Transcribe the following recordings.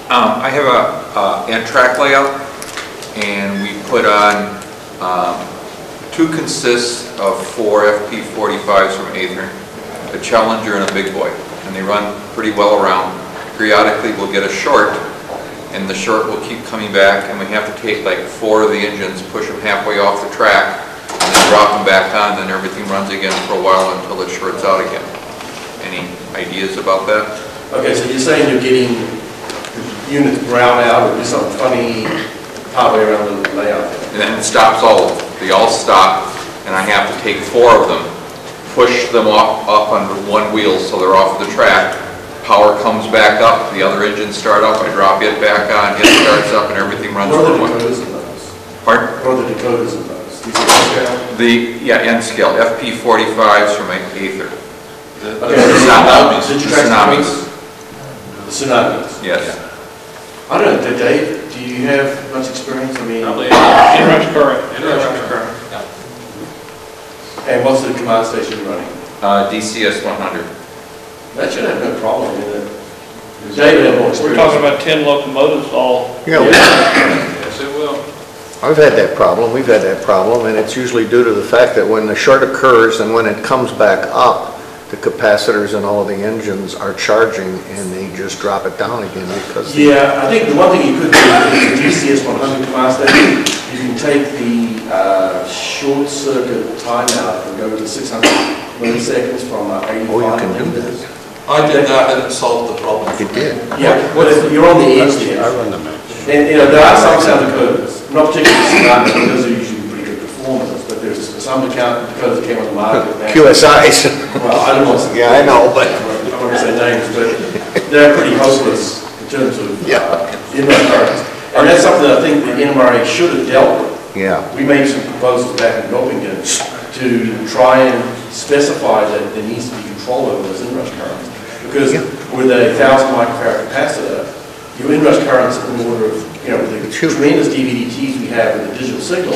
I have a track layout, and we put on 2 consists of 4 FP45s from Aether, a Challenger and a Big Boy, and they run pretty well around. Periodically we'll get a short, and the short will keep coming back, and we have to take like 4 of the engines, push them halfway off the track, and then drop them back on, then everything runs again for a while until it shorts out again. Any ideas about that? Okay, so you're saying you're getting units brown out or do something funny partway around the layout? And then it stops all of them. They all stop, and I have to take 4 of them, push them up on one wheel so they're off the track. Power comes back up, the other engines start up, I drop it back on, it starts up, and everything runs for a while. What are the decoders in those? Pardon? What are the decoders in those? These are N scale, FP45s from Aether. the Tsunamis. The Tsunamis? Yes. I don't know, Dave, do you have much experience? I mean, inrush current. Yeah. And what's the command station you're running? DCS 100. That should have no problem in it. David had more experience. We're talking about 10 locomotives all. Yeah, Yes, it will. I've had that problem, we've had that problem, and it's usually due to the fact that when the short occurs and when it comes back up, the capacitors and all of the engines are charging and they just drop it down again because... Yeah, I think the one thing you could do with the DCS 100 command station, you can take the short circuit timeout and go to 600 milliseconds from 85. Oh, you can do that. I did that and it solved the problem. It did. Yeah, well, you're on the edge there. I run the match. And you know, there are some sound decoders, not particularly smart, those are usually pretty good performers, but there's some decoders that came on the market now. QSIs. Well, I don't want to say, Yeah, I know, but... I don't want to say names, but they're pretty hopeless in terms of inrush currents. And that's something that I think the NMRA should have dealt with. Yeah. We made some proposals back in Gopingen to try and specify that there needs to be control over those inrush currents. Because with a 1,000 microfarad capacitor, your inrush currents in the order of, you know, with the tremendous DVDTs we have with the digital signal,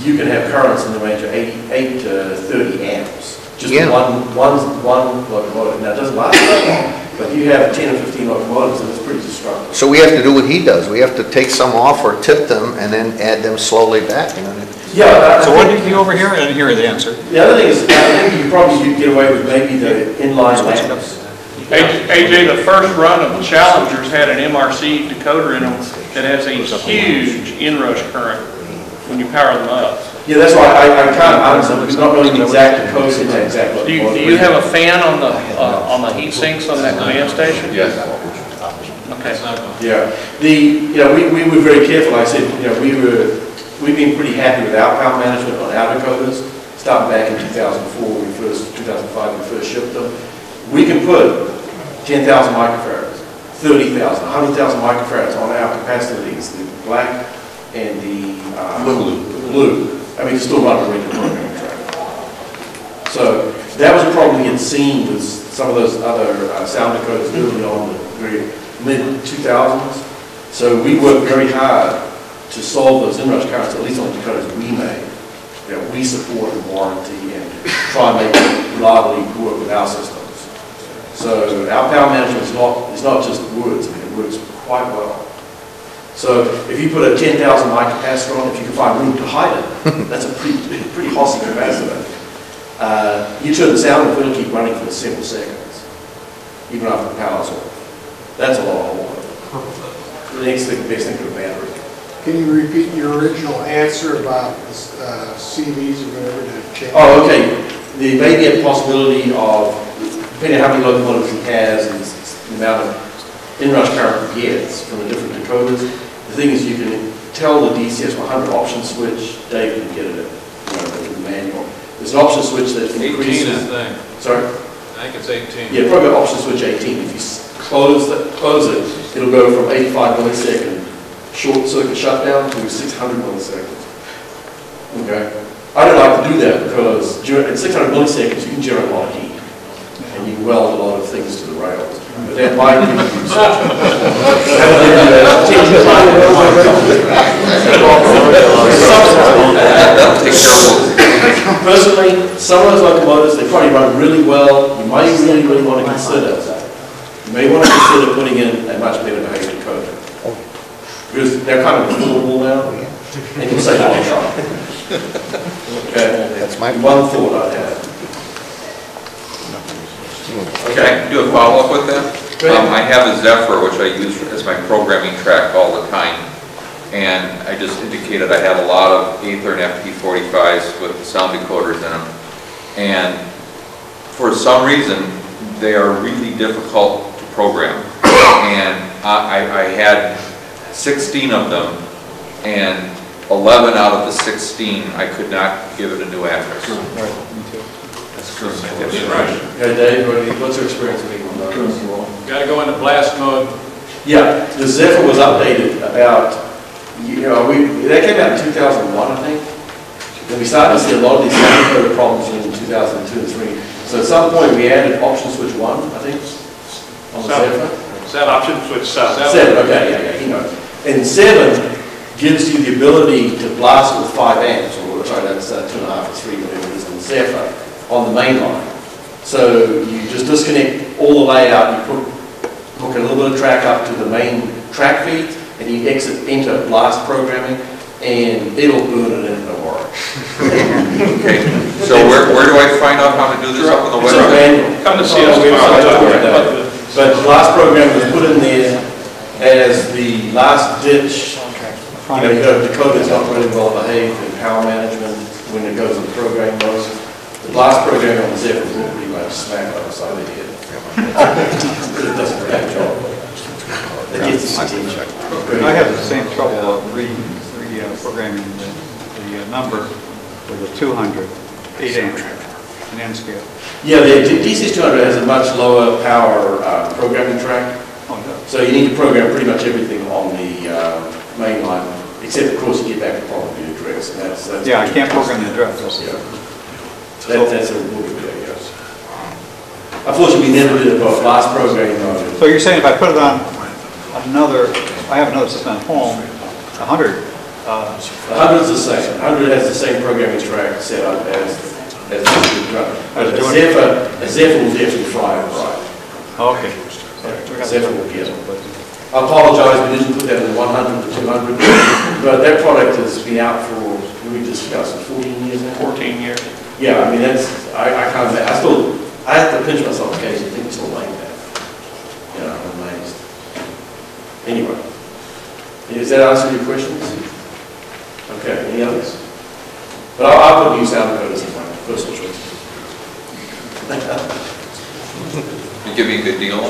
you can have currents in the range of 8 to 30 amps. Just one locomotive. Now, it doesn't last that long, but you have 10 or 15 locomotives, and it's pretty destructive. So we have to do what he does. We have to take some off or tip them and then add them slowly back. You know? Yeah. So what did you over here? I didn't hear the answer. The other thing is, I think you probably could get away with maybe the inline lamps. AJ, the first run of the Challengers had an MRC decoder in them that has a huge inrush current when you power them up. Yeah, that's why I can't answer. It's not really the exact code in that exact. Do you have a fan on the heat sinks on that command station? Yes. Okay. Yeah. We were very careful. I said, we've been pretty happy with our power management on our decoders. Starting back in 2004, 2005, we first shipped them. We can put 10,000 microfarads, 30,000, 100,000 microfarads on our capacitors, the black and the blue. I mean, still run a regular programming track. So that was a problem we had seen with some of those other sound decoders early on, the very mid-2000s. So we worked very hard to solve those inrush currents, at least on the decoders we made, that we support and warranty and try and make it reliably work with our systems. So our power management is not just words, I mean, it works quite well. So if you put a 10,000 microcapacitor on, if you can find room to hide it, that's a pretty hossy capacitor. You turn the sound off, it'll keep running for several seconds, even after the power's off. That's a lot of water. The next thing, the best thing for the battery. Can you repeat your original answer about CVs or whatever to change? Oh, okay. There may be a possibility of, depending on how many locomotives he has and the amount of inrush current he gets from the different decoders. The thing is, you can tell the DCS 100 option switch. Dave can get it in the manual. There's an option switch that increases. 18, I think. Sorry? I think it's 18. Yeah, probably option switch 18. If you close it, it'll go from 85 millisecond short circuit shutdown to 600 milliseconds. Okay. I don't like to do that because at 600 milliseconds you can generate a lot of heat and you can weld a lot of things to the rails. But that might give you Personally, some of those locomotives, they probably run really well. You might really want to consider you may want to consider putting in a much better behavior decoder. Because they're kind of affordable now, and you'll save a lot of trouble. Okay, That's my one thought I had. Can I do a follow-up with that? Go ahead. I have a Zephyr, which I use as my programming track all the time. And I just indicated I had a lot of Aether and FP45s with sound decoders in them. And for some reason, they are really difficult to program. And I had 16 of them, and 11 out of the 16, I could not give it a new address. That's true. Okay, Dave, what's your experience with it? Got to go into blast mode. Yeah, the Zephyr was updated about, that came out in 2001, I think. And we started to see a lot of these sound problems in 2002 and 3. So at some point we added option switch 1, I think, on the Zephyr. Is that option switch 7? 7, okay, yeah. And 7 gives you the ability to blast with 5 amps, or sorry, that's 2.5 or 3, whatever it is on the Zephyr, on the main line. So you just disconnect all the layout, you hook a little bit of track up to the main track feed, and you enter blast programming, and it'll burn it in, don't worry. Okay, so where do I find out how to do this up on the It's a website? manual. Come to see us tomorrow. But the blast program was put in there as the last ditch. You know, the code is not really well behaved in power management when it goes into program mode. The blast program on the Zephyr will pretty much smack on the side of the head. But it does a great job. It gets the attention. I have the same trouble reprogramming the number with a 200, 8 amp, an N scale. Yeah, the DC200 has a much lower power programming track. Oh, no. So you need to program pretty much everything on the main line, except of course you get back to probably the address. And that's Yeah, I can't program the address. Yeah. That's a little bit, I guess. Unfortunately, we never did a blast programming mode. So you're saying if I put it on another, I have another system at home, 100. The 100's the same. 100 has the same programming track set up as the drum. But a Zephyr will definitely fly right. Okay. Zephyr will get it. I apologize, we didn't put that in the 100 to 200, but that product has been out for, we discussed, 14 years now? 14 years. Yeah, I mean, I can't, I have to pinch myself occasionally, I think it's still like that. You know, I'm amazed. Anyway, does that answer your questions? Okay, any others? But I'll put new sound coders as my personal choice. You give me a good deal?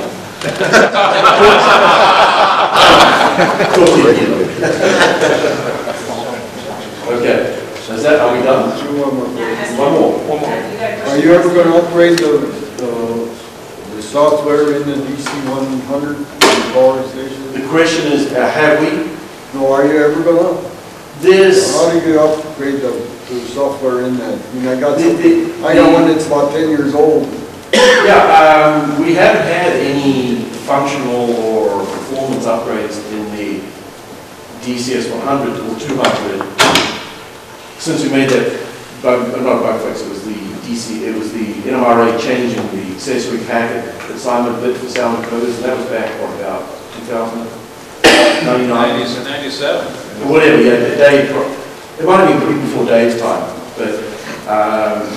Okay, so is that, are we done? One more. Are you ever going to upgrade the software in the DC100 in the power station? The question is, have we? No, are you ever going to? How do you upgrade the software in that? I mean, I got one that's about 10 years old. Yeah, we haven't had any functional or performance upgrades in the DCS 100 or 200 since we made that not bug fix. It was the NMRA changing the accessory packet assignment bit for sound coders, and that was back on about 2099. 97. Whatever, yeah, Dave, it might have been before Dave's time, but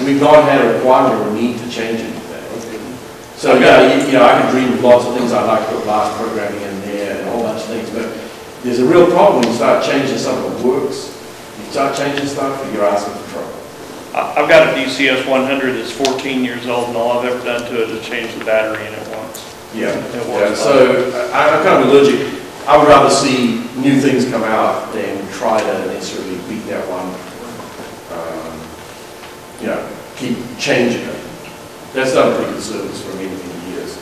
we've not had a requirement or a need to change anything. So yeah, I can dream of lots of things I'd like to put blast programming in there and a whole bunch of things, but there's a real problem when you start changing something that works. You start changing stuff, you're asking for trouble. I've got a DCS 100 that's 14 years old, and all I've ever done to it is change the battery in it once. Yeah, It works so I'm kind of allergic. I would rather see new things come out than try to necessarily beat that one. Keep changing it. That's done a pretty good service for many, many years.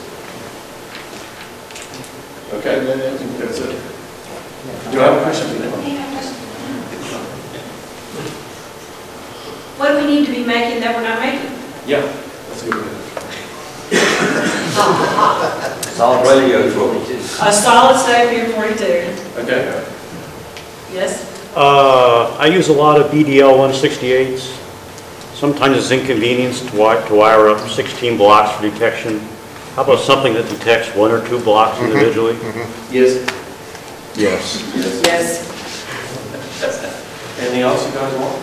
Okay, I think that's it. Do I have a question for them? What do we need to be making that we're not making? Yeah, that's a good one. Solid radio is what we do. A solid state P42. Okay. Yes? I use a lot of BDL 168s. Sometimes it's inconvenience to wire up 16 blocks for detection. How about something that detects 1 or 2 blocks individually? Yes? Yes, Yes. Anything else you guys want?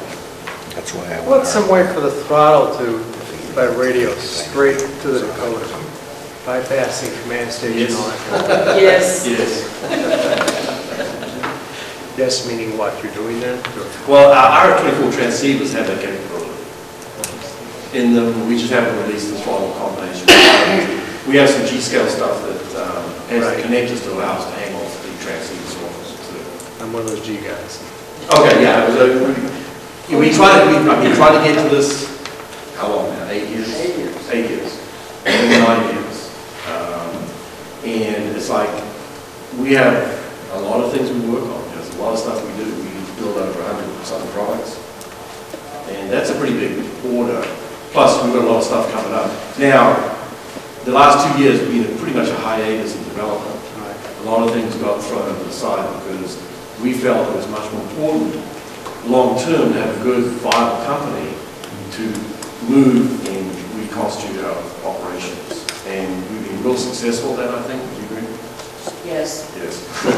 that's why I What's some way for the throttle to, by radio, straight to the decoder, bypassing command station? Yes. Yes. Yes, meaning what, you're doing that? Well, our RF-24 transceivers have that capability. In them, we just haven't released the throttle combination. We have some G-scale stuff that has the connectors to allow us to hang off the transceivers too. I'm one of those G guys. Okay, yeah, we tried to get to this, how long now, 8 years? 8 years. 8 years, maybe 9 years. And it's like, we have a lot of things we work on. There's a lot of stuff we do. We build over 100 something products. And that's a pretty big order. Plus, we've got a lot of stuff coming up. Now, the last 2 years have been pretty much a hiatus in development. A lot of things got thrown to the side because we felt it was much more important long-term to have a good, viable company to move and reconstitute our operations. And we've been real successful at that, I think. Would you agree? Yes. Yes. So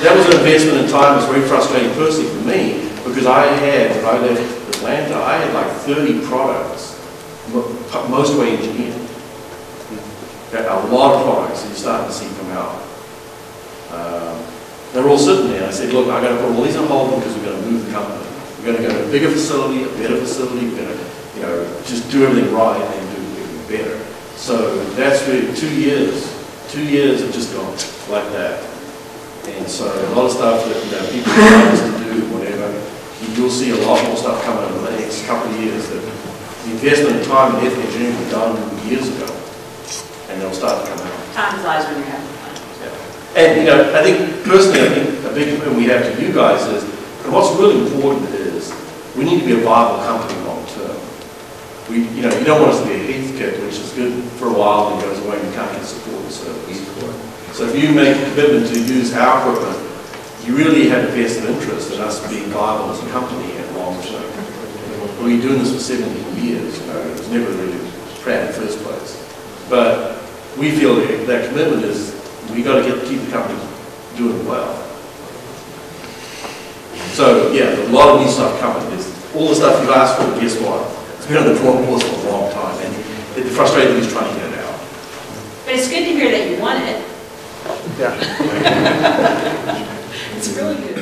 that was an investment in time. It was very frustrating personally for me because when I left Atlanta, I had like 30 products, most were engineered. A lot of products that you're starting to see come out. They're all sitting there. I said, look, I've got to put all these on hold because we're going to move the company. We're going to go to a bigger facility, a better facility. We're going to, just do everything right and do everything better. So that's really 2 years. 2 years have just gone like that. And so a lot of stuff that people want us to do, whatever, you'll see a lot more stuff coming over the next couple of years. That the investment in time and effort engineering was done years ago, and they'll start to come out. Time flies when you're having fun. And I think personally, a big commitment we have to you guys is, and what's really important is, we need to be a viable company long term. You don't want us to be a Heath kit, which is good for a while and goes away and you can't get support and service. So if you make a commitment to use our equipment, you really have a vested interest in us being viable as a company and long term. We've been doing this for 17 years, it was never really planned in the first place. But we feel that commitment is, we got to keep the company doing well. So yeah, a lot of new stuff coming. There's all the stuff you've asked for, guess what? It's been on the drawing boards for a long time, and the frustrating thing is trying to get it out. But it's good to hear that you want it. Yeah. It's really good.